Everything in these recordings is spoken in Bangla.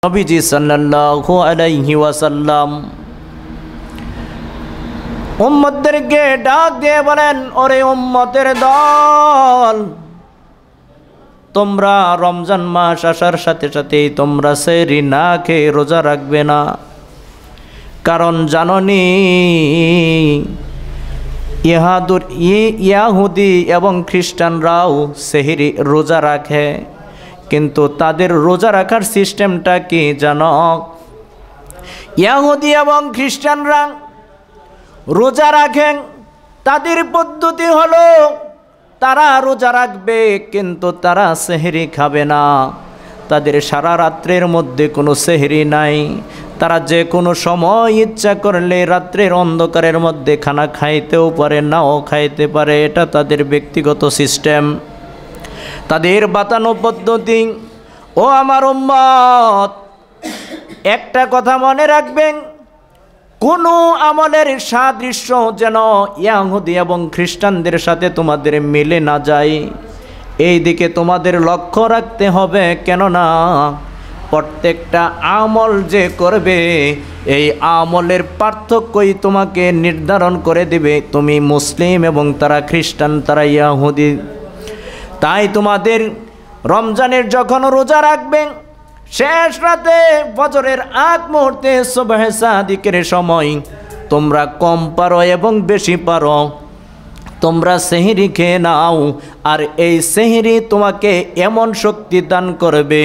নবীজি সাল্লাল্লাহু আলাইহি ওয়াসাল্লাম উম্মতদেরকে ডাক দিয়ে বলেন, ওরে উম্মতের দল, তোমরা রমজান মাস আসার সাথে সাথেই তোমরা সেহরি না খেয়ে রোজা রাখবে না। কারণ জাননি ইয়াহুদি এবং খ্রিস্টানরাও সেহরি রোজা রাখে, কিন্তু তাদের রোজা রাখার সিস্টেমটা কি জানো? ইয়াহুদি এবং খ্রিস্টানরা রোজা রাখেন, তাদের পদ্ধতি হলো তারা রোজা রাখবে কিন্তু তারা সেহরি খাবে না। তাদের সারা রাত্রের মধ্যে কোনো সেহরি নাই। তারা যে কোনো সময় ইচ্ছা করলে রাত্রের অন্ধকারের মধ্যে খানা খাইতেও পারে, নাও খাইতে পারে। এটা তাদের ব্যক্তিগত সিস্টেম, তাদের বাতানো পদ্ধতি। ও আমার উম্মত, একটা কথা মনে রাখবেন, কোনো আমলের সাদৃশ্য যেন ইয়াহুদি এবং খ্রিস্টানদের সাথে তোমাদের মিলে না যায়, এই দিকে তোমাদের লক্ষ্য রাখতে হবে। কেননা প্রত্যেকটা আমল যে করবে, এই আমলের পার্থক্যই তোমাকে নির্ধারণ করে দেবে তুমি মুসলিম এবং তারা খ্রিস্টান, তারা ইয়াহুদি। তাই তোমাদের রমজানের যখন রোজা রাখবেন, শেষ রাতে ফজরের আগ মুহূর্তে সুবহে সাদিকের সময় তোমরা কম পারো এবং বেশি পারো, তোমরা সেহরি খেয়ে নাও। আর এই সেহরি তোমাকে এমন শক্তি দান করবে,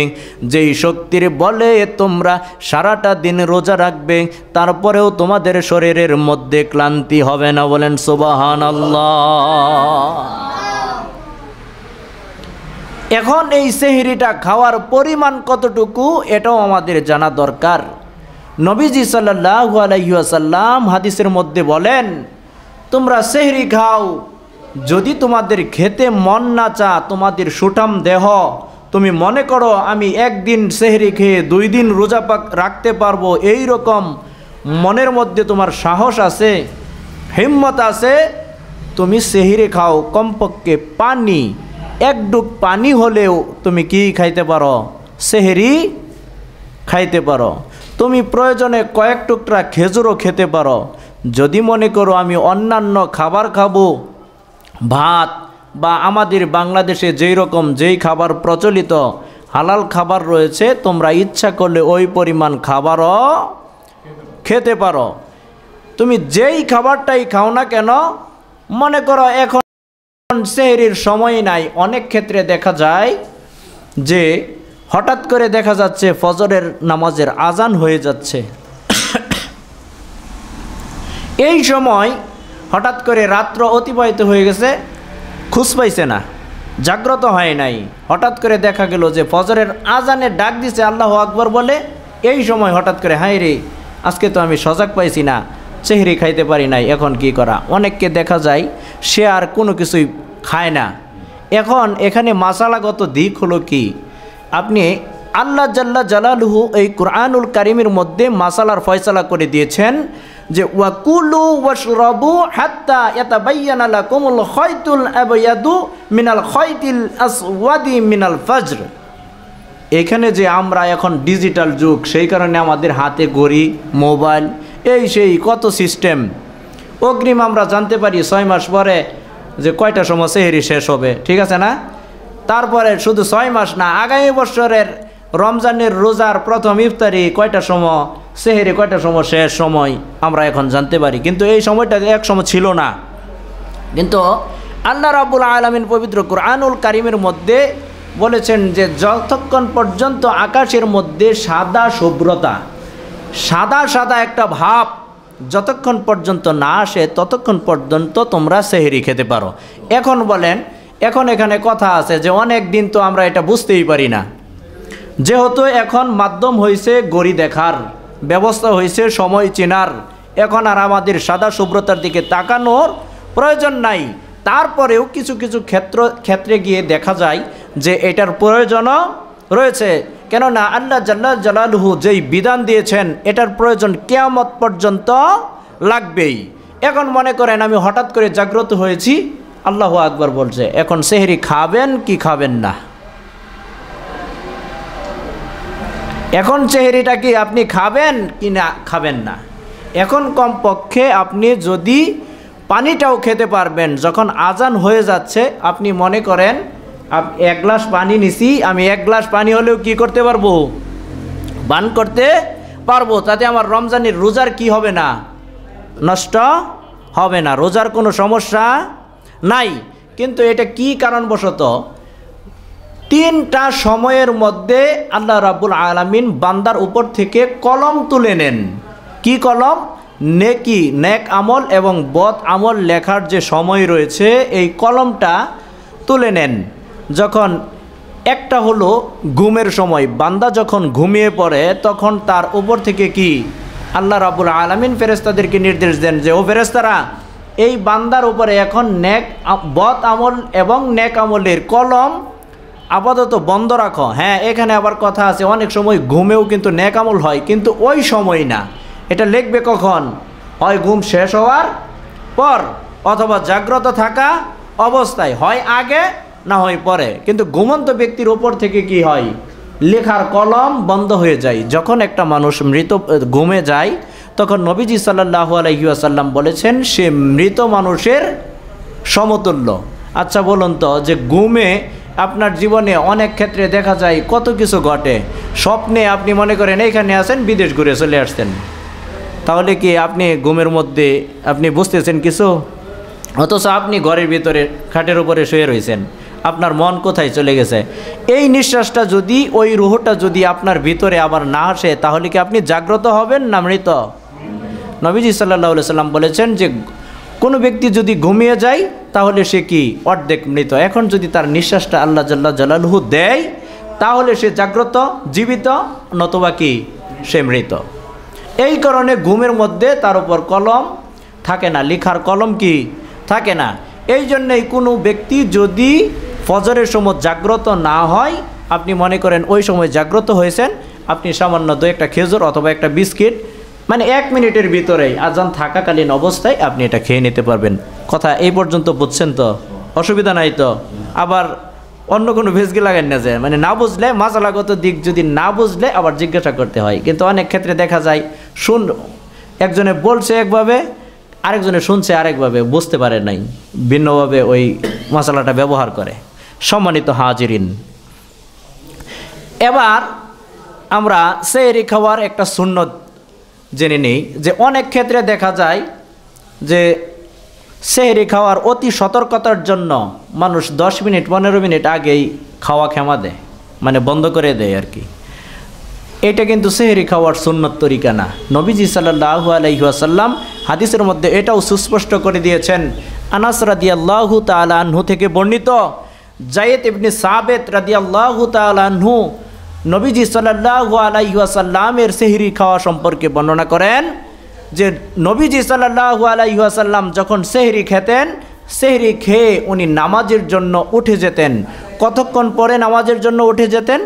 যেই শক্তির বলে তোমরা সারাটা দিন রোজা রাখবে, তারপরেও তোমাদের শরীরের মধ্যে ক্লান্তি হবে না। বলেন সুবহানাল্লাহ। এখন এই সেহরিটা খাওয়ার পরিমাণ কতটুকু এটাও আমাদের জানা দরকার। নবীজি সাল্লাল্লাহু আলাইহি ওয়াসাল্লাম হাদিসের মধ্যে বলেন, তোমরা সেহরি খাও, যদি তোমাদের খেতে মন না চা, তোমাদের সুঠাম দেহ, তুমি মনে করো আমি একদিন সেহরি খেয়ে 2 দিন রোজা রাখতে পারবো, এই রকম মনের মধ্যে তোমার সাহস আছে, হিম্মত আছে, তুমি সেহরি খাও। কমপক্ষে পানি, 1 ডুব পানি হলেও তুমি কি খাইতে পারো? সেহরি খাইতে পারো। তুমি প্রয়োজনে কয়েক টুকরা খেজুরও খেতে পারো। যদি মনে করো আমি অন্যান্য খাবার খাবো, ভাত বা আমাদের বাংলাদেশে যেই খাবার প্রচলিত হালাল খাবার রয়েছে, তোমরা ইচ্ছা করলে ওই পরিমাণ খাবারও খেতে পারো। তুমি যেই খাবারটাই খাও না কেন, মনে করো এখন সেহরির সময় নাই। অনেক ক্ষেত্রে দেখা যায় যে হঠাৎ করে দেখা যাচ্ছে ফজরের নামাজের আজান হয়ে যাচ্ছে, এই সময় হঠাৎ করে রাত্র অতিবাহিত হয়ে গেছে, খুঁজ পাইছে না, জাগ্রত হয় নাই। হঠাৎ করে দেখা গেল যে ফজরের আজানে ডাক দিছে আল্লাহু আকবার বলে, এই সময় হঠাৎ করে হায় রে, আজকে তো আমি সজাগ পাইছি না, সেহরি খাইতে পারি নাই, এখন কি করা? অনেককে দেখা যায় সে আর কোনো কিছুই খায় না। এখন এখানে মাসালাগত দিক হলো কি, আপনি আল্লাহ জাল্লা জালালুহু এই কুরআনুল কারীমের মধ্যে মাসালার ফয়সালা করে দিয়েছেন যে ওয়াকুলু ওয়াশরাবু হাত্তা ইয়াতাবায়্যানা লাকুমুল খায়তুল আবয়াদু মিনাল খায়তিল আসওয়াদি মিনাল ফজর। এখানে যে আমরা এখন ডিজিটাল যুগ, সেই কারণে আমাদের হাতে ঘড়ি, মোবাইল, এই সেই কত সিস্টেম, অগ্রিম আমরা জানতে পারি 6 মাস পরে যে কয়টা সময় সেহরি শেষ হবে, ঠিক আছে না? তারপরে শুধু 6 মাস না, আগামী বছরের রমজানের রোজার প্রথম ইফতারি কয়টা সময়, সেহরি কয়টা সময় শেষ সময় আমরা এখন জানতে পারি। কিন্তু এই সময়টা এক সময় ছিল না। কিন্তু আল্লাহ রাব্বুল আলামিন পবিত্র কুরআনুল কারীমের মধ্যে বলেছেন যে যতক্ষণ পর্যন্ত আকাশের মধ্যে সাদা শুভ্রতা, সাদা সাদা একটা ভাব যতক্ষণ পর্যন্ত না আসে, ততক্ষণ পর্যন্ত তোমরা সেহরি খেতে পারো। এখন বলেন, এখন এখানে কথা আছে যে অনেক দিন তো আমরা এটা বুঝতেই পারি না, যেহেতু এখন মাধ্যম হয়েছে ঘড়ি দেখার, ব্যবস্থা হয়েছে সময় চেনার, এখন আর আমাদের সাদা শুভ্রতার দিকে তাকানোর প্রয়োজন নাই। তারপরেও কিছু কিছু ক্ষেত্রে গিয়ে দেখা যায় যে এটার প্রয়োজনও রয়েছে। কেননা আল্লাহ জাল্লা জালালুহু যেই বিধান দিয়েছেন, এটার প্রয়োজন কিয়ামত পর্যন্ত লাগবেই। এখন মনে করেন আমি হঠাৎ করে জাগ্রত হয়েছি, আল্লাহু আকবার বলছে, এখন সেহরি খাবেন কি খাবেন না? এখন সেহরিটা কি আপনি খাবেন কি না খাবেন না? এখন কমপক্ষে আপনি যদি পানিটাও খেতে পারবেন, যখন আজান হয়ে যাচ্ছে আপনি মনে করেন এক গ্লাস পানি নিছি, আমি এক গ্লাস পানি হলেও কি করতে পারবো? পান করতে পারবো, তাতে আমার রমজানের রোজার কি হবে না? নষ্ট হবে না, রোজার কোনো সমস্যা নাই। কিন্তু এটা কি কারণবশত? তিনটা সময়ের মধ্যে আল্লাহ রাব্বুল আলামিন বান্দার উপর থেকে কলম তুলে নেন। কি কলম? নেকি, নেক আমল এবং বদ আমল লেখার যে সময় রয়েছে এই কলমটা তুলে নেন। যখন একটা হলো ঘুমের সময়, বান্দা যখন ঘুমিয়ে পড়ে তখন তার উপর থেকে কি আল্লাহ রাব্বুল আলামিন ফেরেশতাদেরকে নির্দেশ দেন যে ও ফেরেশতারা, এই বান্দার উপরে এখন বদ আমল এবং নেক আমলের কলম আপাতত বন্ধ রাখো। হ্যাঁ, এখানে আবার কথা আছে, অনেক সময় ঘুমেও কিন্তু নেক আমল হয়, কিন্তু ওই সময় না। এটা লিখবে কখন? হয় ঘুম শেষ হওয়ার পর অথবা জাগ্রত থাকা অবস্থায়, হয় আগে না হয় পরে। কিন্তু ঘুমন্ত ব্যক্তির উপর থেকে কি হয়? লেখার কলম বন্ধ হয়ে যায়। যখন একটা মানুষ ঘুমে যায় তখন নবীজি সাল্লাল্লাহু আলাইহি ওয়াসাল্লাম বলেছেন সে মৃত মানুষের সমতুল্য। আচ্ছা বলুন তো, যে ঘুমে আপনার জীবনে অনেক ক্ষেত্রে দেখা যায় কত কিছু ঘটে। স্বপ্নে আপনি মনে করেন এইখানে আছেন, বিদেশ ঘুরে চলে আসছেন, তাহলে কি আপনি ঘুমের মধ্যে আপনি বুঝতেছেন কিছু? অথচ আপনি ঘরের ভিতরে খাটের উপরে শুয়ে রয়েছেন, আপনার মন কোথায় চলে গেছে? এই নিঃশ্বাসটা যদি, ওই রুহটা যদি আপনার ভিতরে আবার না আসে, তাহলে কি আপনি জাগ্রত হবেন না মৃত? নবীজি সাল্লাল্লাহু আলাইহি সাল্লাম বলেছেন যে কোনো ব্যক্তি যদি ঘুমিয়ে যায় তাহলে সে কি অর্ধেক মৃত। এখন যদি তার নিঃশ্বাসটা আল্লাহ জাল্লা জালালুহু দেয় তাহলে সে জাগ্রত, জীবিত, নতুবা কি সে মৃত। এই কারণে ঘুমের মধ্যে তার উপর কলম থাকে না, লিখার কলম কি থাকে না। এই জন্যেই কোনো ব্যক্তি যদি ফজরের সময় জাগ্রত না হয়, আপনি মনে করেন ওই সময় জাগ্রত হয়েছেন, আপনি সামান্য দু একটা খেজুর অথবা একটা বিস্কিট, মানে 1 মিনিটের ভিতরেই আজান থাকাকালীন অবস্থায় আপনি এটা খেয়ে নিতে পারবেন। কথা এই পর্যন্ত বুঝছেন তো? অসুবিধা নাই তো? আবার অন্য কোনো ভেজকে লাগান না যায়, মানে না বুঝলে, মাসালাগত দিক যদি না বুঝলে আবার জিজ্ঞাসা করতে হয়। কিন্তু অনেক ক্ষেত্রে দেখা যায় একজনে বলছে একভাবে, আরেকজনে শুনছে আরেকভাবে, বুঝতে পারে নাই, ভিন্নভাবে ওই মশলাটা ব্যবহার করে। সম্মানিত হাজিরিন, এবার আমরা সেহরি খাওয়ার একটা সুন্নত জেনে নেই। যে অনেক ক্ষেত্রে দেখা যায় যে সেহরি খাওয়ার অতি সতর্কতার জন্য মানুষ 10 মিনিট 15 মিনিট আগেই খাওয়া ক্ষমা দেয়, মানে বন্ধ করে দেয় আর কি। এটা কিন্তু সেহরি খাওয়ার সুন্নত তরিকা না। নবীজি সাল্লাল্লাহু আলাইহি ওয়াসাল্লাম হাদিসের মধ্যে এটাও সুস্পষ্ট করে দিয়েছেন। আনাস রাদিয়াল্লাহু তাআলা আনহু থেকে বর্ণিত, যায়েদ ইবনে সাবিত রাদিয়াল্লাহু তাআলা আনহু নবীজি সাল্লাল্লাহু আলাইহি ওয়াসাল্লামের সেহরি খাওয়া সম্পর্কে বর্ণনা করেন যে নবীজি সাল্লাল্লাহু আলাইহি ওয়াসাল্লাম যখন সেহরি খেতেন, সেহরি খেয়ে উনি নামাজের জন্য উঠে যেতেন। কতক্ষণ পরে নামাজের জন্য উঠে যেতেন?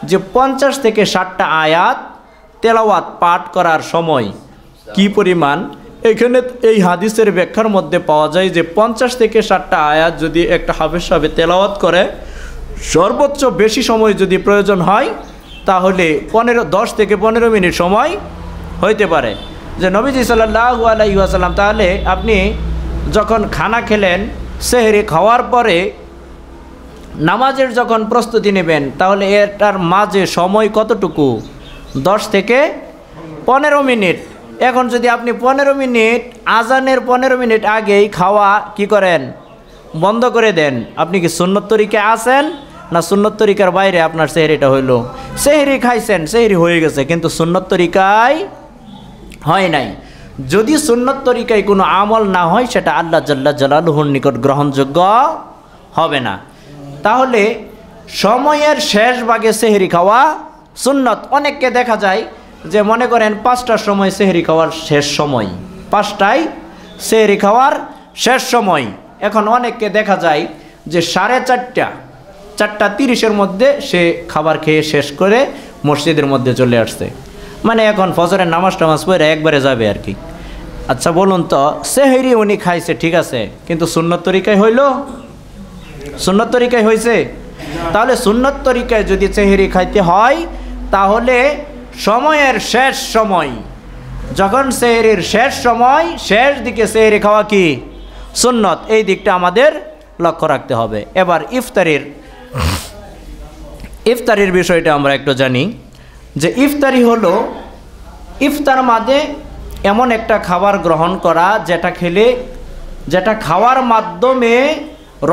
যে 50 থেকে 60টা আয়াত তেলাওয়াত পাঠ করার সময় কি পরিমাণ, এখানে এই হাদিসের ব্যাখ্যার মধ্যে পাওয়া যায় যে 50 থেকে 60টা আয়াত যদি একটা হাফেজ সাহেব তেলাওয়াত করে, সর্বোচ্চ বেশি সময় যদি প্রয়োজন হয় তাহলে 10 থেকে 15 মিনিট সময় হইতে পারে। যে নবীজি সাল্লাল্লাহু আলাইহি ওয়াসাল্লাম, তাহলে আপনি যখন খানা খেলেন, সেহরি খাওয়ার পরে নামাজের যখন প্রস্তুতি নেবেন, তাহলে এটার মাঝে সময় কতটুকু? 10 থেকে 15 মিনিট। এখন যদি আপনি 15 মিনিট, আজানের 15 মিনিট আগেই খাওয়া কি করেন? বন্ধ করে দেন, আপনি কি সুন্নত তরিকায় আছেন না সুন্নত তরিকার বাইরে আপনার সেহরিটা হইল? সেহরি খাইছেন, সেহরি হয়ে গেছে, কিন্তু সুন্নত তরিকায় হয় নাই। যদি সুন্নত তরিকায় কোনো আমল না হয়, সেটা আল্লাহ জাল্লা জালালুহুর নিকট গ্রহণযোগ্য হবে না। তাহলে সময়ের শেষ ভাগে সেহরি খাওয়া সুন্নত। অনেককে দেখা যায় যে মনে করেন 5টার সময় সেহরি খাওয়ার শেষ সময়, 5টায় সেহরি খাওয়ার শেষ সময়। এখন অনেককে দেখা যায় যে 4:30, 4:30-এর মধ্যে সে খাবার খেয়ে শেষ করে মসজিদের মধ্যে চলে আসছে, মানে এখন ফজরের নামাজ টামাজ পড়ে একবারে যাবে আর কি। আচ্ছা বলুন তো, সেহরি উনি খাইছে ঠিক আছে, কিন্তু সুন্নত তরিকায় হইল? সুন্নত তরিকায় হয়েছে? তাহলে সুন্নত তরিকায় যদি সেহরি খাইতে হয়, তাহলে সময়ের শেষ সময়, যখন সেহরির শেষ সময়, শেষ দিকে সেহরি খাওয়া কি সুন্নত, এই দিকটা আমাদের লক্ষ্য রাখতে হবে। এবার ইফতারির বিষয়টা আমরা একটু জানি যে ইফতারি হলো ইফতার মাঝে এমন একটা খাবার গ্রহণ করা যেটা খাওয়ার মাধ্যমে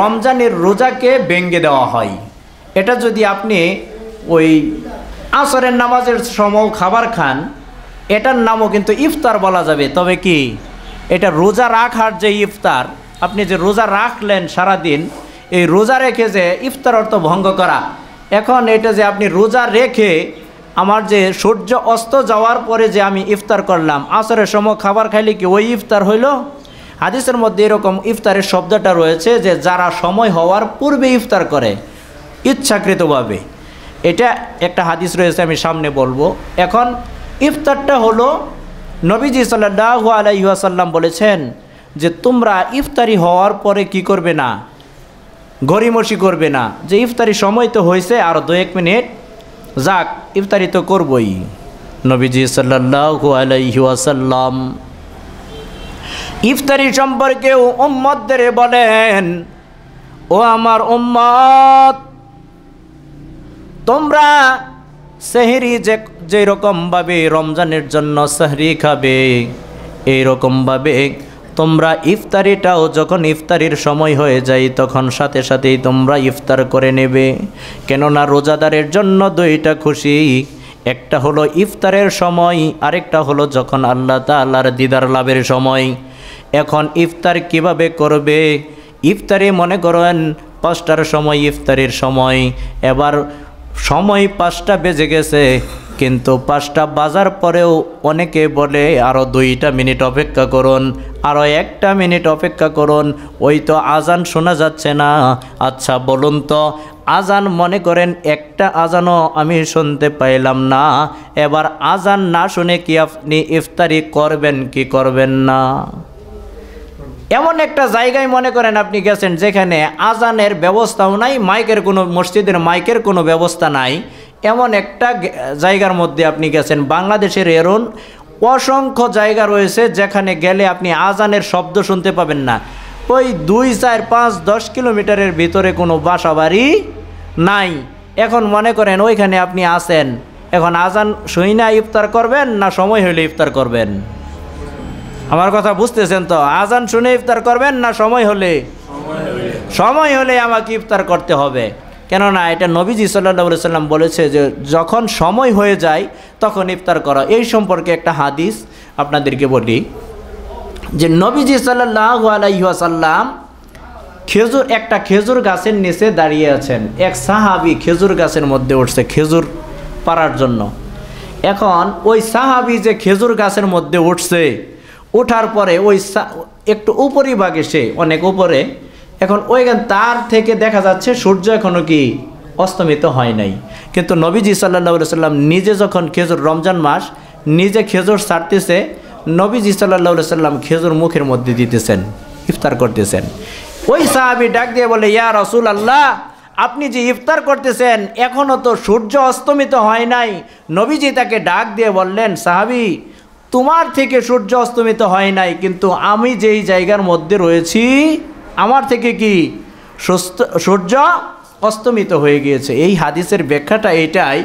রমজানের রোজাকে ভেঙে দেওয়া হয়। এটা যদি আপনি ওই আসরের নামাজের সময় খাবার খান, এটার নামও কিন্তু ইফতার বলা যাবে। তবে কি এটা রোজা রাখার যে ইফতার, আপনি যে রোজা রাখলেন সারাদিন, এই রোজা রেখে যে ইফতার অর্থ ভঙ্গ করা। এখন এটা যে আপনি রোজা রেখে আমার যে সূর্য অস্ত যাওয়ার পরে যে আমি ইফতার করলাম, আসরের সময় খাবার খাইলে কি ওই ইফতার হইল? হাদিসের মধ্যে এরকম ইফতারের শব্দটা রয়েছে যে যারা সময় হওয়ার পূর্বে ইফতার করে ইচ্ছাকৃতভাবে, এটা একটা হাদিস রয়েছে, আমি সামনে বলবো। এখন ইফতারটা হলো নবীজি সাল্লাল্লাহু আলাইহি ওয়াসাল্লাম বলেছেন যে তোমরা ইফতারি হওয়ার পরে কি করবে না, গড়িমসি করবে না, যে ইফতারি সময় তো হয়েছে আরও 2-1 মিনিট যাক, ইফতারি তো করবই। নবীজি সাল্লাল্লাহু আলাইহি ওয়াসাল্লাম ইফতারি সম্পর্কে উম্মতদের বলেন, ও আমার উম্মত, তোমরা সেহরি যেরকমভাবে রমজানের জন্য সেহরি খাবে, এইরকমভাবে তোমরা ইফতারিটাও যখন ইফতারির সময় হয়ে যায় তখন সাথে সাথেই তোমরা ইফতার করে নেবে। কেননা রোজাদারের জন্য 2টা খুশি, একটা হলো ইফতারের সময়, আরেকটা হলো যখন আল্লাহ তাআলার দিদার লাভের সময়। এখন ইফতার কিভাবে করবে? ইফতারি মনে করেন 5টার সময় ইফতারির সময়, এবার সময় 5টা বেজে গেছে, কিন্তু 5টা বাজার পরেও অনেকে বলে আরও 2টা মিনিট অপেক্ষা করুন, আরও 1টা মিনিট অপেক্ষা করুন, ওই তো আজান শোনা যাচ্ছে না। আচ্ছা বলুন তো, আজান মনে করেন একটা আজানও আমি শুনতে পাইলাম না, এবার আজান না শুনে কি আপনি ইফতারি করবেন কি করবেন না? এমন একটা জায়গায় মনে করেন আপনি গেছেন যেখানে আজানের ব্যবস্থাও নাই, মসজিদের মাইকের কোনো ব্যবস্থা নাই, এমন একটা জায়গার মধ্যে আপনি গেছেন। বাংলাদেশের এরকম অসংখ্য জায়গা রয়েছে যেখানে গেলে আপনি আজানের শব্দ শুনতে পাবেন না। ওই 2, 4, 5, 10 কিলোমিটারের ভিতরে কোনো বাসা বাড়ি নাই। এখন মনে করেন ওইখানে আপনি আছেন, এখন আজান শুই না ইফতার করবেন না সময় হইলে ইফতার করবেন? আমার কথা বুঝতেছেন তো? আজান শুনে ইফতার করবেন না সময় হলে? সময় হলে আমাকে ইফতার করতে হবে। কেননা এটা নবীজি সাল্লাল্লাহু আলাইহি সাল্লাম বলেছে যে যখন সময় হয়ে যায় তখন ইফতার করা। এই সম্পর্কে একটা হাদিস আপনাদেরকে বলি যে নবীজি সাল্লাল্লাহু আলাইহি ওয়াসাল্লাম একটা খেজুর গাছের নিচে দাঁড়িয়ে আছেন। এক সাহাবী খেজুর গাছের মধ্যে উঠছে খেজুর পাড়ার জন্য। এখন ওই সাহাবী যে খেজুর গাছের মধ্যে উঠছে, ওঠার পরে ওই একটু উপরিভাগে, সে অনেক উপরে, এখন ওইখান তার থেকে দেখা যাচ্ছে সূর্য এখনও কি অস্তমিত হয় নাই। কিন্তু নবীজি সাল্লাল্লাহু আলাইহি সাল্লাম নিজে যখন খেজুর, রমজান মাস, নিজে খেজুর ছাড়তেছে, নবীজি সাল্লাল্লাহু আলাইহি সাল্লাম খেজুর মুখের মধ্যে দিতেছেন, ইফতার করতেছেন। ওই সাহাবী ডাক দিয়ে বলে, ইয়া রাসূলুল্লাহ, আপনি যে ইফতার করতেছেন এখনও তো সূর্য অস্তমিত হয় নাই। নবীজি তাকে ডাক দিয়ে বললেন, সাহাবী, তোমার থেকে সূর্য অস্তমিত হয় নাই, কিন্তু আমি যেই জায়গার মধ্যে রয়েছি আমার থেকে কি সূর্য অস্তমিত হয়ে গিয়েছে। এই হাদিসের ব্যাখ্যাটা এটাই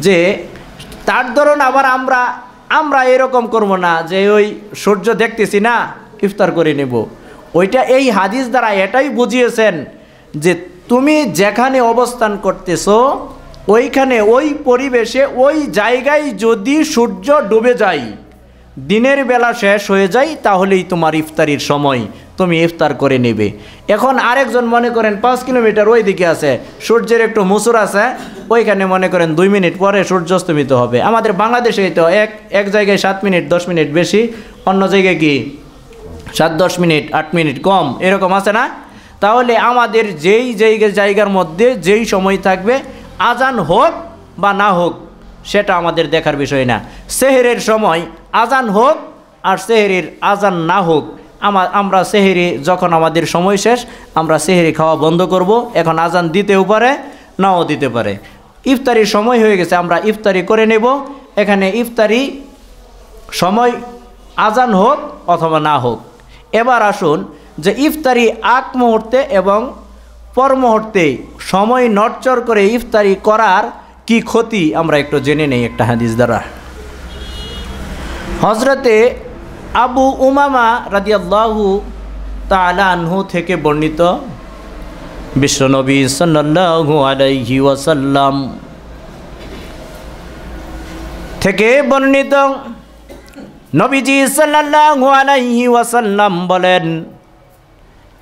যে তার ধরুন আবার আমরা এরকম করব না যে ওই সূর্য দেখতেছি না ইফতার করে নেব। ওইটা এই হাদিস দ্বারা এটাই বুঝিয়েছেন যে তুমি যেখানে অবস্থান করতেছো ওইখানে, ওই পরিবেশে, ওই জায়গায় যদি সূর্য ডুবে যায়, দিনের বেলা শেষ হয়ে যায়, তাহলেই তোমার ইফতারির সময়, তুমি ইফতার করে নেবে। এখন আরেকজন মনে করেন 5 কিলোমিটার ওই দিকে আছে, সূর্যের একটু মুসুর আছে, ওইখানে মনে করেন 2 মিনিট পরে সূর্য অস্তমিত হবে। আমাদের বাংলাদেশে তো এক জায়গায় 7 মিনিট 10 মিনিট বেশি, অন্য জায়গায় কি 7-10 মিনিট 8 মিনিট কম, এরকম আছে না? তাহলে আমাদের যেই জায়গার মধ্যে যেই সময় থাকবে, আজান হোক বা না হোক সেটা আমাদের দেখার বিষয় না। সেহরের সময় আজান হোক আর সেহরির আজান না হোক, আমরা সেহরি যখন আমাদের সময় শেষ, আমরা সেহরি খাওয়া বন্ধ করব। এখন আজান দিতেও পারে নাও দিতে পারে, ইফতারির সময় হয়ে গেছে, আমরা ইফতারি করে নেব। এখানে ইফতারি সময় আজান হোক অথবা না হোক। এবার আসুন যে ইফতারি আগ মুহূর্তে এবং পর মুহূর্তে সময় নড়চড় করে ইফতারি করার কি ক্ষতি আমরা একটু জেনে নেই একটা হাদিস দ্বারা। হজরতে আবু উমামা রাদিয়াল্লাহু তাআলা আনহু থেকে বর্ণিত, বিশ্বনবী সাল্লাল্লাহু আলাইহি ওয়াসাল্লাম থেকে বর্ণিত, নবীজি সাল্লাল্লাহু আলাইহি ওয়াসাল্লাম বলেন,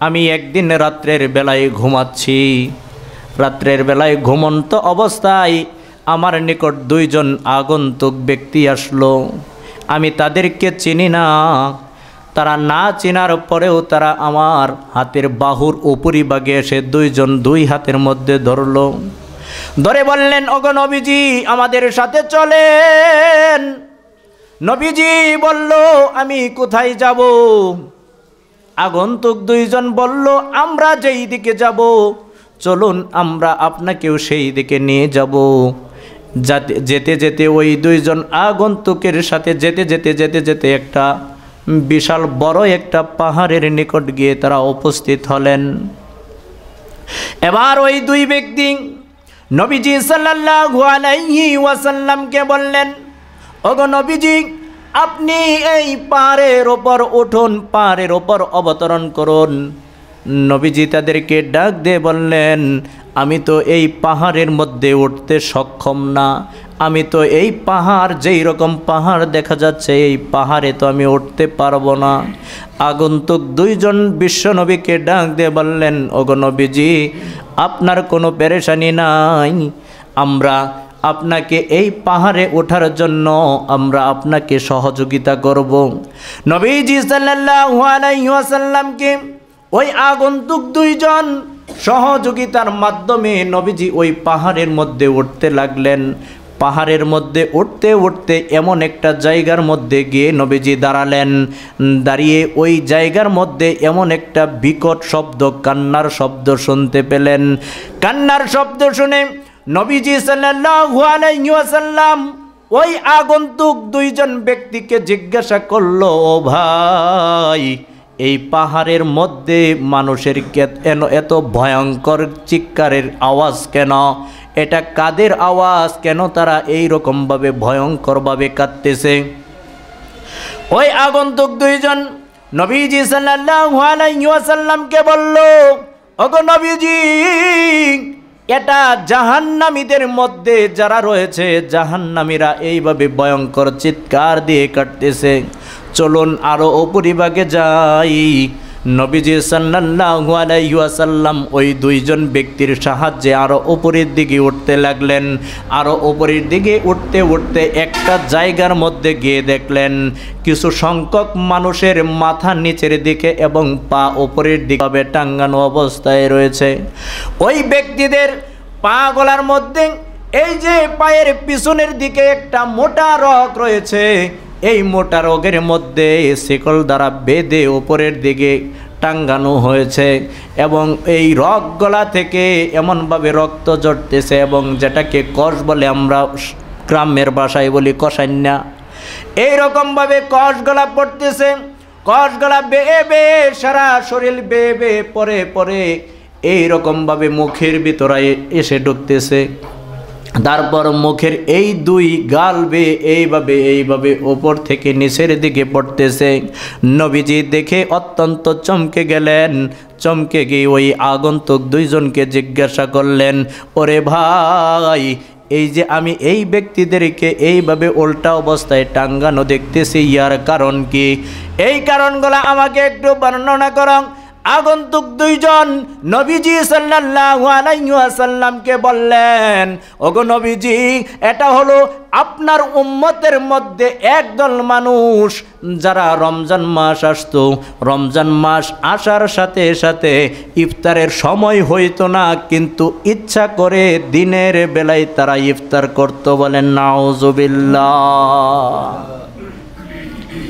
আমি একদিন রাত্রের বেলায় ঘুমাচ্ছি। রাত্রের বেলায় ঘুমন্ত অবস্থায় আমার নিকট দুইজন আগন্তুক ব্যক্তি আসলো। আমি তাদেরকে চিনি না। তারা না চেনার পরেও তারা আমার হাতের বাহুর উপরিভাগে এসে দুইজন দুই হাতের মধ্যে ধরলো। ধরে বললেন, ওগো নবীজি, আমাদের সাথে চলেন। নবীজি বলল, আমি কোথায় যাব? আগন্তুক দুইজন বলল, আমরা যেই দিকে যাব চলুন আমরা আপনাকেও সেই দিকে নিয়ে যাব। যেতে যেতে ওই দুইজন আগন্তুকের সাথে যেতে যেতে যেতে যেতে একটা বিশাল বড় একটা পাহাড়ের নিকট গিয়ে তারা উপস্থিত হলেন। এবার ওই দুই ব্যক্তি নবীজি সাল্লাল্লাহু আলাইহি ওয়াসাল্লামকে বললেন, ওগো নবীজি, আপনি এই পাহাড়ের ওপর উঠুন, পাহাড়ের ওপর অবতরণ করুন। নবীজি তাদেরকে ডাক দিয়ে বললেন, আমি তো এই পাহাড়ের মধ্যে উঠতে সক্ষম না। আমি তো এই পাহাড়, যেই রকম পাহাড় দেখা যাচ্ছে, এই পাহাড়ে তো আমি উঠতে পারবো না। আগন্তুক দুইজন বিশ্বনবীকে ডাক দিয়ে বললেন, ওগো নবীজি, আপনার কোনো পেরেশানি নাই, আমরা আপনাকে এই পাহাড়ে ওঠার জন্য আমরা আপনাকে সহযোগিতা করব। নবীজি সাল্লাল্লাহু আলাইহি ওয়াসাল্লামকে ওই আগন্তুক দুইজন সহযোগিতার মাধ্যমে নবীজি ওই পাহাড়ের মধ্যে উঠতে লাগলেন। পাহাড়ের মধ্যে উঠতে উঠতে এমন একটা জায়গার মধ্যে গিয়ে নবীজি দাঁড়ালেন। দাঁড়িয়ে ওই জায়গার মধ্যে এমন একটা বিকট শব্দ, কান্নার শব্দ শুনতে পেলেন। কান্নার শব্দ শুনে নবীজি সাল্লাল্লাহু আলাইহি ওয়াসাল্লাম ওই আগন্তুক দুইজন ব্যক্তিকে জিজ্ঞাসা করলো, ও ভাই, এই পাহাড়ের মধ্যে মানুষের এত ভয়ঙ্কর চিৎকারের আওয়াজ কেন? এটা কাদের আওয়াজ? কেন তারা এই রকমভাবে ভয়ঙ্করভাবে কাঁদতেছে? ওই আগন্তুক দুইজন নবীজি সাল্লাল্লাহু আলাইহি ওয়াসাল্লামকে বলল, ওগো নবীজি, এটা জাহান্নামীদের মধ্যে যারা রয়েছে, জাহান্নামীরা এইভাবে ভয়ঙ্কর চিৎকার দিয়ে কাটতেছে। চলুন আরো উপরিভাগে যাই। নবীজি সাল্লাল্লাহু আলাইহি ওয়াসাল্লাম ওই দুইজন ব্যক্তির সাহায্যে আরো উপরের দিকে উঠতে লাগলেন। আরো উপরের দিকে উঠতে উঠতে একটা জায়গার মধ্যে গিয়ে দেখলেন কিছু সংখ্যক মানুষের মাথা নিচের দিকে এবং পা উপরের দিকে টাঙ্গানো অবস্থায় রয়েছে। ওই ব্যক্তিদের পা গলার মধ্যে এই যে পায়ের পিছনের দিকে একটা মোটা রগ রয়েছে, এই মোটা রগের মধ্যে শিকল দ্বারা বেঁধে উপরের দিকে টাঙ্গানো হয়েছে এবং এই রগ গলা থেকে এমনভাবে রক্ত ঝরতেছে এবং যেটাকে কষ বলে, আমরা গ্রামের ভাষায় বলি কষান্যা, এইরকমভাবে কষ গলা পড়তেছে। কষ গলা বেয়ে বেয়ে সারা শরীর বেয়ে বেয়ে পরে পরে এইরকমভাবে মুখের ভিতরে এসে ঢুকতেছে। তারপর মুখের এই দুই গাল বেয়ে এইভাবে ওপর থেকে নিচের দিকে পড়তেছে। নবীজি দেখে অত্যন্ত চমকে গেলেন। চমকে গিয়ে ওই আগন্তুক দুইজনকে জিজ্ঞাসা করলেন, ওরে ভাই, এই যে আমি এই ব্যক্তিদেরকে এইভাবে উল্টা অবস্থায় টাঙ্গানো দেখতেছি, ইয়ার কারণ কি? এই কারণগুলো আমাকে একটু বর্ণনা করো। আগন্তুক দুইজন নবীজি সাল্লাল্লাহু আলাইহি ওয়াসাল্লামকে বললেন, ওগো নবীজি, এটা হলো আপনার উম্মতের মধ্যে একদল মানুষ যারা রমজান মাস আসতো, রমজান মাস আসার সাথে সাথে ইফতারের সময় হইতো না, কিন্তু ইচ্ছা করে দিনের বেলায় তারা ইফতার করতো। বলেন নাউজুবিল্লাহ।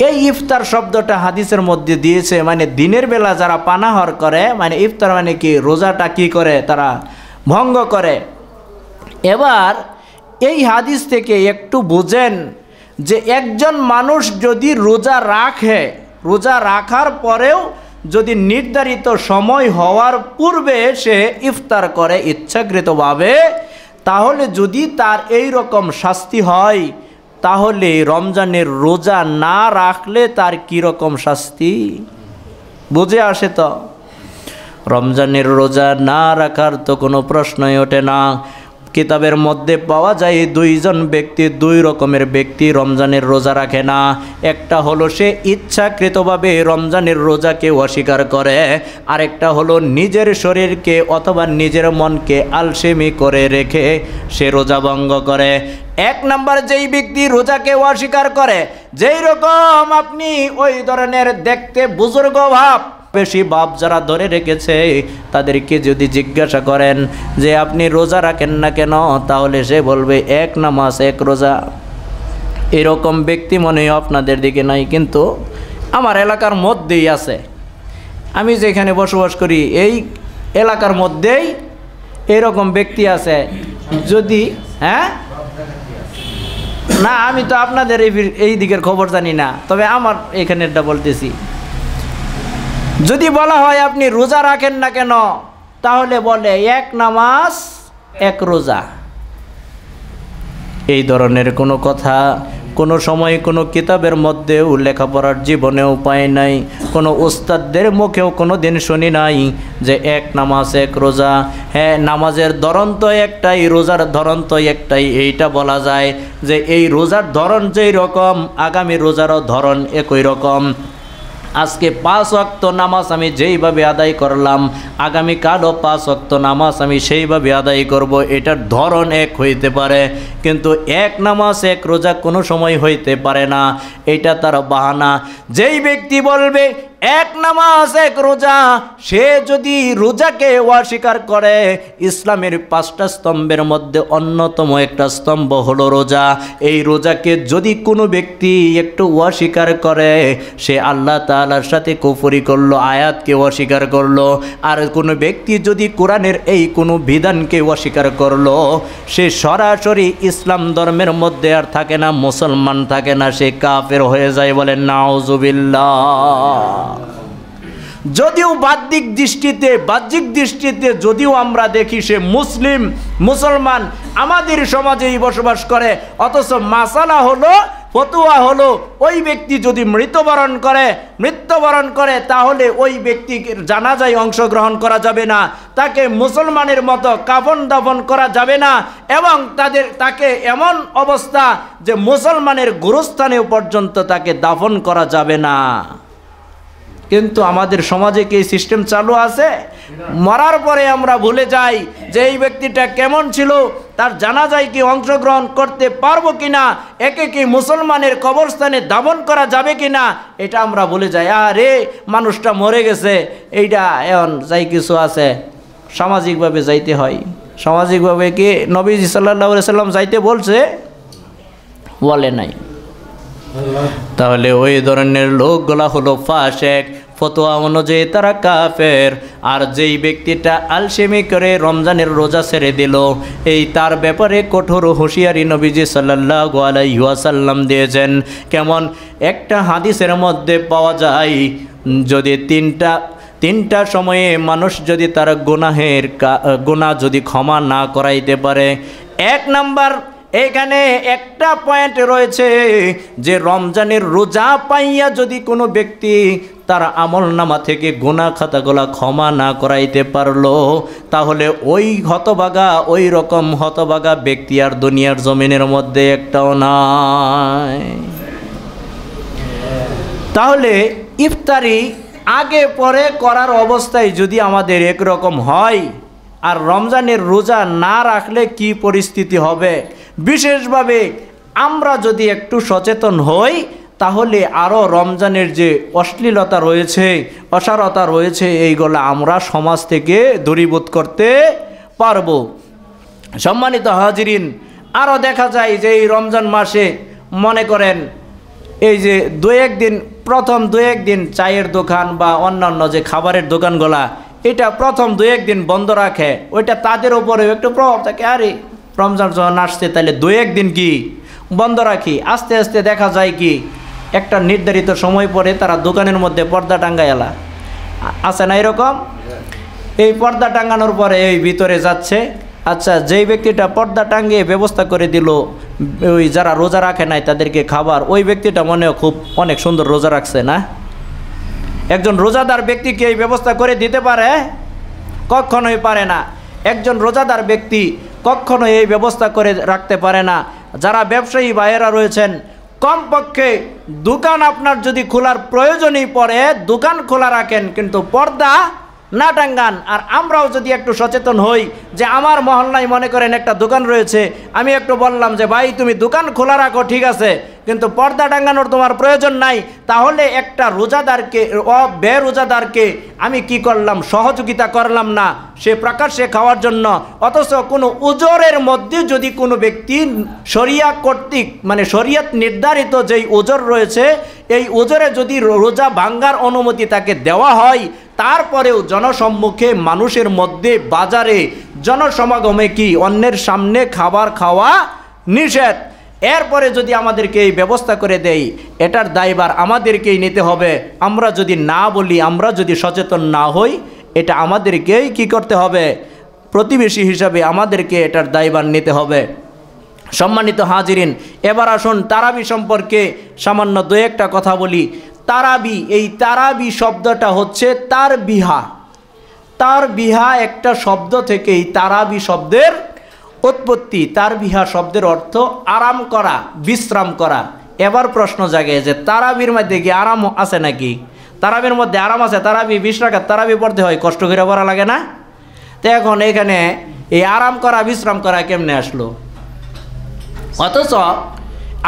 এই ইফতার শব্দটা হাদিসের মধ্যে দিয়েছে, মানে দিনের বেলা যারা পানাহার করে, মানে ইফতার মানে কি, রোজাটা কি করে তারা ভঙ্গ করে। এবার এই হাদিস থেকে একটু বোঝেন যে একজন মানুষ যদি রোজা রাখে, রোজা রাখার পরেও যদি নির্ধারিত সময় হওয়ার পূর্বে সে ইফতার করে ইচ্ছাকৃতভাবে, তাহলে যদি তার এই রকম শাস্তি হয়, তাহলে রমজানের রোজা না রাখলে তার কি রকম শাস্তি বুঝে আসে? তো রমজানের রোজা না রাখার তো কোনো প্রশ্নই ওঠে না। কিতাবের মধ্যে পাওয়া যায় দুইজন ব্যক্তি, দুই রকমের ব্যক্তি রমজানের রোজা রাখে না। একটা হলো সে ইচ্ছাকৃতভাবে রমজানের রোজাকে অস্বীকার করে, আরেকটা হলো নিজের শরীরকে অথবা নিজের মনকে আলসেমি করে রেখে সে রোজা ভঙ্গ করে। এক নাম্বার যেই ব্যক্তি রোজাকে অস্বীকার করে, যেই রকম আপনি ওই ধরনের দেখতে বুজুর্গ ভাব, বেশি বাপ যারা ধরে রেখেছে, তাদেরকে যদি জিজ্ঞাসা করেন যে আপনি রোজা রাখেন না কেন, তাহলে সে বলবে এক নামাজ এক রোজা। এরকম ব্যক্তি মনে হয় আপনাদের দিকে নাই, কিন্তু আমার এলাকার মধ্যেই আছে। আমি যেখানে বসবাস করি এই এলাকার মধ্যেই এরকম ব্যক্তি আছে। যদি না, আমি তো আপনাদের এই দিকের খবর জানি না, তবে আমার এখানেরটা বলতেছি। যদি বলা হয় আপনি রোজা রাখেন না কেন, তাহলে বলে এক নামাজ এক রোজা। এই ধরনের কোনো কথা কোনো সময় কোনো কিতাবের মধ্যেও লেখাপড়ার জীবনেও পাই নাই, কোনো উস্তাদদের মুখেও কোনো দিন শুনি নাই যে এক নামাজ এক রোজা। হ্যাঁ, নামাজের ধরন তো একটাই, রোজার ধরন তো একটাই। এইটা বলা যায় যে এই রোজার ধরন যেই রকম, আগামী রোজারও ধরন একই রকম। আজকে 5 ওয়াক্ত নামাজ আমি যেইভাবে আদায় করলাম, আগামীকালও 5 ওয়াক্ত নামাজ আমি সেইভাবে আদায় করব। এটার ধরন এক হইতে পারে, কিন্তু এক নামাজ এক রোজা কোনো সময় হইতে পারে না। এটা তার বাহানা। যেই ব্যক্তি বলবে এক নামাজ এক রোজা, সে যদি রোজাকে অস্বীকার করে, ইসলামের 5টা স্তম্ভের মধ্যে অন্যতম একটা স্তম্ভ হলো রোজা। এই রোজাকে যদি কোনো ব্যক্তি একটু অস্বীকার করে, সে আল্লাহ তাআলার সাথে কুফরি করলো, আয়াতকে অস্বীকার করলো। আর কোনো ব্যক্তি যদি কোরআনের এই কোনো বিধানকে অস্বীকার করলো, সে সরাসরি ইসলাম ধর্মের মধ্যে আর থাকে না, মুসলমান থাকে না, সে কাফের হয়ে যায়। বলেন নাউজুবিল্লাহ। যদিও বাহ্যিক দৃষ্টিতে যদিও আমরা দেখি সে মুসলমান আমাদের সমাজেই বসবাস করে, অথচ মাসালা হলো, ফতোয়া হলো, ওই ব্যক্তি যদি মৃত্যুবরণ করে তাহলে ওই ব্যক্তির জানাজায় অংশগ্রহণ করা যাবে না, তাকে মুসলমানের মতো কাফন দাফন করা যাবে না, এবং তাকে এমন অবস্থা যে মুসলমানের গোরস্থানে পর্যন্ত তাকে দাফন করা যাবে না। কিন্তু আমাদের সমাজে কি এই সিস্টেম চালু আছে? মরার পরে আমরা ভুলে যাই যে এই ব্যক্তিটা কেমন ছিল, তার জানাজায় কি অংশগ্রহণ করতে পারবো কিনা, একে কি মুসলমানের কবরস্থানে দাফন করা যাবে কিনা, এটা আমরা ভুলে যাই। আরে মানুষটা মরে গেছে, এইটা এখন যাই কিছু আছে, সামাজিকভাবে যাইতে হয়। সামাজিকভাবে কি নবীজি সাল্লাল্লাহু আলাইহি সাল্লাম যাইতে বলছে? বলে নাই। তাহলে ওই ধরনের লোকগুলা হলো ফাসেক, ফতোয়া অনুযায়ী তারা কাফের। আর যেই ব্যক্তিটা আলসেমি করে রমজানের রোজা ছেড়ে দিল, এই তার ব্যাপারে কঠোর হুঁশিয়ারি নবীজি সাল্লাল্লাহু আলাইহি ওয়াসাল্লাম দিয়েছেন। কেমন? একটা হাদিসের মধ্যে পাওয়া যায়, যদি তিনটা সময়ে মানুষ যদি তার গুনাহ যদি ক্ষমা না করাইতে পারে, এক নাম্বার এখানে একটা পয়েন্ট রয়েছে যে রমজানের রোজা পাইয়া যদি কোনো ব্যক্তি তার আমলনামা থেকে গুনাহ খাতাগুলা ক্ষমা না করাইতে পারলো, তাহলে ওই রকম হতভাগা ব্যক্তি আর দুনিয়ার জমিনের মধ্যে একটাও নাই। তাহলে ইফতারি আগে পরে করার অবস্থায় যদি আমাদের একরকম হয়, আর রমজানের রোজা না রাখলে কি পরিস্থিতি হবে? বিশেষভাবে আমরা যদি একটু সচেতন হই, তাহলে আরও রমজানের যে অশ্লীলতা রয়েছে, অসারতা রয়েছে, এইগুলো আমরা সমাজ থেকে দূরীভূত করতে পারবো। সম্মানিত হাজিরিন, আরও দেখা যায় যে এই রমজান মাসে মনে করেন এই যে প্রথম দু একদিন চায়ের দোকান বা অন্যান্য যে খাবারের দোকানগুলা, এটা প্রথম 2-1 দিন বন্ধ রাখে, ওইটা তাদের উপরে একটু প্রভাব থাকে। আরে রমজান যখন আসছে তাহলে 2-1 দিন কি বন্ধ রাখি। আস্তে আস্তে দেখা যায় কি একটা নির্ধারিত সময় পরে তারা দোকানের মধ্যে পর্দা টাঙ্গায় এলা আছে না এরকম। এই পর্দা টাঙ্গানোর পরে এই ভিতরে যাচ্ছে। আচ্ছা, যেই ব্যক্তিটা পর্দা টাঙ্গিয়ে ব্যবস্থা করে দিল ওই যারা রোজা রাখে নাই তাদেরকে খাবার, ওই ব্যক্তিটা মনে খুব অনেক সুন্দর রোজা রাখছে না। একজন রোজাদার ব্যক্তিকে এই ব্যবস্থা করে দিতে পারে? কখনোই পারে না। একজন রোজাদার ব্যক্তি কখনোই এই ব্যবস্থা করে রাখতে পারে না। যারা ব্যবসায়ী ভাইয়েরা রয়েছেন, কমপক্ষে দোকান আপনার যদি খোলার প্রয়োজনই পড়ে দোকান খোলা রাখেন, কিন্তু পর্দা না টাঙ্গান। আর আমরাও যদি একটু সচেতন হই যে আমার মহল্লায় মনে করেন একটা দোকান রয়েছে, আমি একটু বললাম যে ভাই তুমি দোকান খোলা রাখো ঠিক আছে, কিন্তু পর্দা টাঙ্গানোর তোমার প্রয়োজন নাই, তাহলে একটা রোজাদারকে বেরোজাদারকে আমি কি করলাম, সহযোগিতা করলাম না সে প্রকাশ্যে খাওয়ার জন্য। অথচ কোনো উজরের মধ্যে যদি কোনো ব্যক্তি শরিয়া কর্তৃক মানে শরিয়ত নির্ধারিত যেই উজর রয়েছে এই উজরে যদি রোজা ভাঙ্গার অনুমতি তাকে দেওয়া হয়, তারপরেও জনসম্মুখে মানুষের মধ্যে বাজারে জনসমাগমে কি অন্যের সামনে খাবার খাওয়া নিষেধ। এরপরে যদি আমাদেরকে এই ব্যবস্থা করে দেয় এটার দায়ভার আমাদেরকেই নিতে হবে। আমরা যদি না বলি, আমরা যদি সচেতন না হই, এটা আমাদেরকেই কি করতে হবে, প্রতিবেশী হিসাবে আমাদেরকে এটার দায়ভার নিতে হবে। সম্মানিত হাজিরিন, এবার আসুন তারাবি সম্পর্কে সামান্য 2-1টা কথা বলি। তারাবি, এই তারাবি শব্দটা হচ্ছে তার বিহা। তার বিহা একটা শব্দ থেকেই তারাবি শব্দের উৎপত্তি। তার বিহা শব্দের অর্থ আরাম করা, বিশ্রাম করা। এবার প্রশ্ন জাগে যে তারাবির মধ্যে কি আরাম আছে নাকি? তারাবির মধ্যে আরাম আছে? তারাবি 20 রাকাত তারাবি পড়তে হয়, কষ্ট করে পড়া লাগে না? তো এখন এখানে এই আরাম করা বিশ্রাম করা কেমনে আসলো? অথচ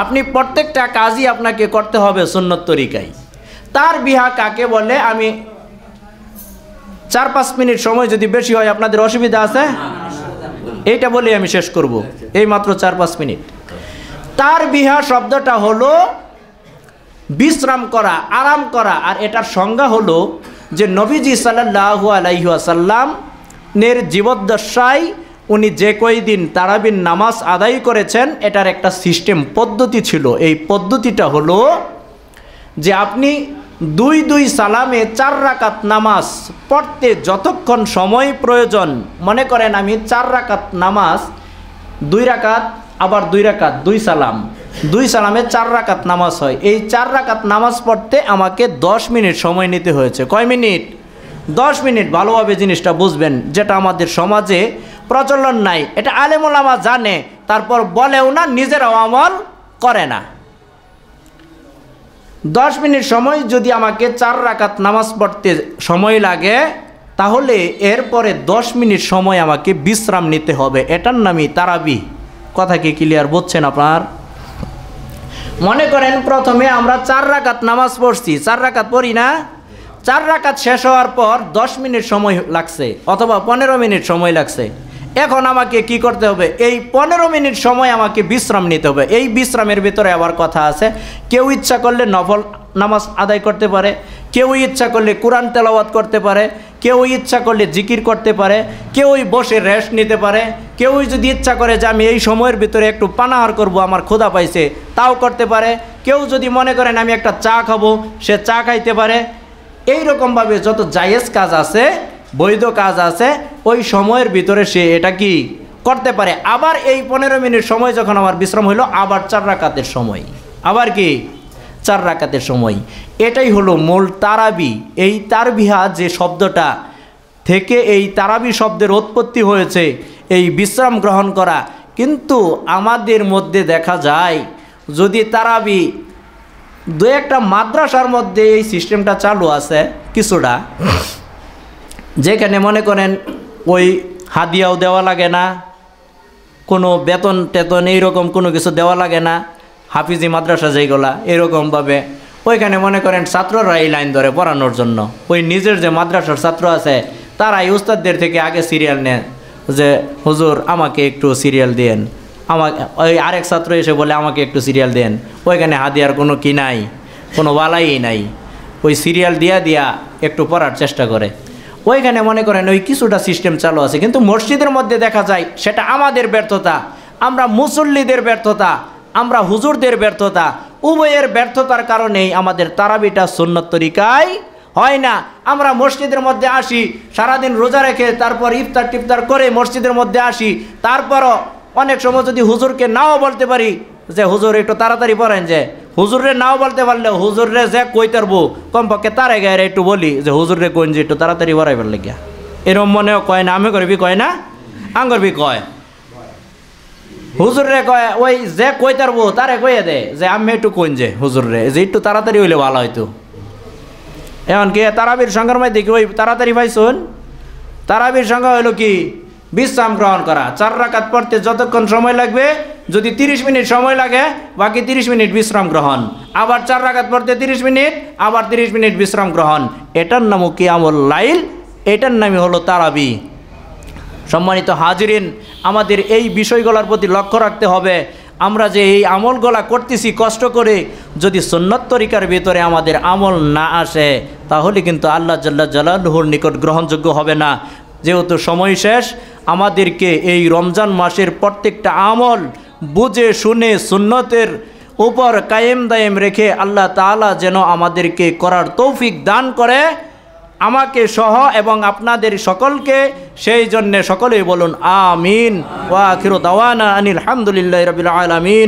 আপনি প্রত্যেকটা কাজই আপনাকে করতে হবে সুন্নত তরিকায়। তার বিহা কাকে বলে? আমি 4-5 মিনিট সময় যদি বেশি হয় আপনাদের অসুবিধা আছে? এইটা বলে আমি শেষ করব, এই মাত্র 4-5 মিনিট। তার বিহা শব্দটা হলো বিশ্রাম করা, আরাম করা। আর এটার সংজ্ঞা হলো যে নবীজি সাল্লাল্লাহু আলাইহি ওয়াসাল্লাম নের জীবদ্দশায় উনি যে কয়দিন তারাবির নামাজ আদায় করেছেন এটার একটা সিস্টেম পদ্ধতি ছিল। এই পদ্ধতিটা হলো যে আপনি 2-2 সালামে 4 রাকাত নামাজ পড়তে যতক্ষণ সময় প্রয়োজন, মনে করেন আমি 4 রাকাত নামাজ 2 রাকাত আবার 2 রাকাত 2 সালাম, 2 সালামে 4 রাকাত নামাজ হয়। এই 4 রাকাত নামাজ পড়তে আমাকে 10 মিনিট সময় নিতে হয়েছে। কয় মিনিট? 10 মিনিট। ভালোভাবে জিনিসটা বুঝবেন, যেটা আমাদের সমাজে প্রচলন নাই। এটা আলেম ওলামা জানে, তারপর বলেও না, নিজেরাও আমল করে না। 10 মিনিট সময় যদি আমাকে 4 রাকাত নামাজ পড়তে সময় লাগে, তাহলে এরপরে 10 মিনিট সময় আমাকে বিশ্রাম নিতে হবে। এটার নামই তারাবি। কথা কি ক্লিয়ার বুঝছেন আপনার? মনে করেন প্রথমে আমরা 4 রাকাত নামাজ পড়ছি, 4 রাকাত পড়ি না? 4 রাকাত শেষ হওয়ার পর 10 মিনিট সময় লাগছে অথবা 15 মিনিট সময় লাগছে। এখন আমাকে কি করতে হবে? এই 15 মিনিট সময় আমাকে বিশ্রাম নিতে হবে। এই বিশ্রামের ভিতরে আবার কথা আছে, কেউ ইচ্ছা করলে নফল নামাজ আদায় করতে পারে, কেউ ইচ্ছা করলে কোরআন তেলাওয়াত করতে পারে, কেউ ইচ্ছা করলে জিকির করতে পারে, কেউই বসে রেস্ট নিতে পারে, কেউই যদি ইচ্ছা করে যে আমি এই সময়ের ভিতরে একটু পানাহার করব, আমার ক্ষুধা পাইছে, তাও করতে পারে। কেউ যদি মনে করেন আমি একটা চা খাবো, সে চা খাইতে পারে। এই রকমভাবে যত জায়েজ কাজ আছে, বৈধ কাজ আছে, ওই সময়ের ভিতরে সে এটা কি করতে পারে। আবার এই 15 মিনিট সময় যখন আমার বিশ্রাম হইল, আবার 4 রাকাতের সময়, আবার কি 4 রাকাতের সময়। এটাই হলো মূল তারাবি। এই তারবিহা যে শব্দটা থেকে এই তারাবি শব্দের উৎপত্তি হয়েছে, এই বিশ্রাম গ্রহণ করা। কিন্তু আমাদের মধ্যে দেখা যায় যদি তারাবি 2-1টা মাদ্রাসার মধ্যে এই সিস্টেমটা চালু আছে কিছুটা, যেখানে মনে করেন ওই হাদিয়াও দেওয়া লাগে না, কোনো বেতন টেতন এইরকম কোনো কিছু দেওয়া লাগে না, হাফিজি মাদ্রাসা যেগুলা এরকমভাবে ওইখানে মনে করেন ছাত্ররা এই লাইন ধরে পড়ানোর জন্য। ওই নিজের যে মাদ্রাসার ছাত্র আছে তারাই উস্তাদদের থেকে আগে সিরিয়াল নেন যে হুজুর আমাকে একটু সিরিয়াল দেন, আমাকে ওই আরেক ছাত্র এসে বলে আমাকে একটু সিরিয়াল দেন। ওইখানে হাদিয়ার কোনো কি নাই, কোনো বালাই নাই, ওই সিরিয়াল দিয়া একটু পড়ার চেষ্টা করে। ওইখানে মনে করেন ওই কিছুটা সিস্টেম চালু আছে, কিন্তু মসজিদের মধ্যে দেখা যায় সেটা আমাদের ব্যর্থতা। আমরা মুসল্লিদের ব্যর্থতা, আমরা হুজুরদের ব্যর্থতা, উভয়ের ব্যর্থতার কারণেই আমাদের তারাবিটা সুন্নত তরিকায় হয় না। আমরা মসজিদের মধ্যে আসি, সারাদিন রোজা রেখে তারপর ইফতার টিফতার করে মসজিদের মধ্যে আসি, তারপরও অনেক সময় যদি হুজুরকে নাও বলতে পারি যে হুজুর একটু তাড়াতাড়ি পড়েন, যে হুজুরে নাও বলতে পারলেও হুজুরে যে কই তারবো কমপক্ষে তারে গায়ে একটু বলি যে হুজুরে কোন যে একটু তাড়াতাড়ি পড়াইবার লাগিয়া, এরম মনেও কয় না, আমি করবি কয় না, আঙ্গরবি কয়, হুজুরে কয় ওই যে কই তারবো তারে কয়ে দে যে আমি একটু কোন যে হুজুরে যে একটু তাড়াতাড়ি হইলে ভালো হয়তো। এমনকি তারাবির সংখ্যার মধ্যে কি ওই তাড়াতাড়ি পাইছুন? তারাবির সংখ্যা হইল কি বিশ্রাম গ্রহণ করা। 4 রাকাত পড়তে যতক্ষণ সময় লাগবে, যদি 30 মিনিট সময় লাগে বাকি 30 মিনিট বিশ্রাম গ্রহণ, আবার 4 রাকাত পড়তে 30 মিনিট, আবার 30 মিনিট বিশ্রাম গ্রহণ, এটার নামও কিয়ামুল লাইল, এটার নামই হলো তারাবি। সম্মানিত হাজিরিন, আমাদের এই বিষয়গুলোর প্রতি লক্ষ্য রাখতে হবে। আমরা যে এই আমলগুলা করতেছি কষ্ট করে, যদি সুন্নত তরিকার ভিতরে আমাদের আমল না আসে তাহলে কিন্তু আল্লাহ জাল্লা জালালুহুর নিকট গ্রহণযোগ্য হবে না। যেহেতু সময় শেষ, আমাদেরকে এই রমজান মাসের প্রত্যেকটা আমল বুঝে শুনে সুন্নতের উপর কায়েম দায়েম রেখে আল্লাহ তাআলা যেন আমাদেরকে করার তৌফিক দান করে, আমাকে সহ এবং আপনাদের সকলকে। সেই জন্যে সকলেই বলুন আমিন। ওয়া আখিরু দাওয়ানা আনিল হামদুলিল্লাহি রাব্বিল আলামিন।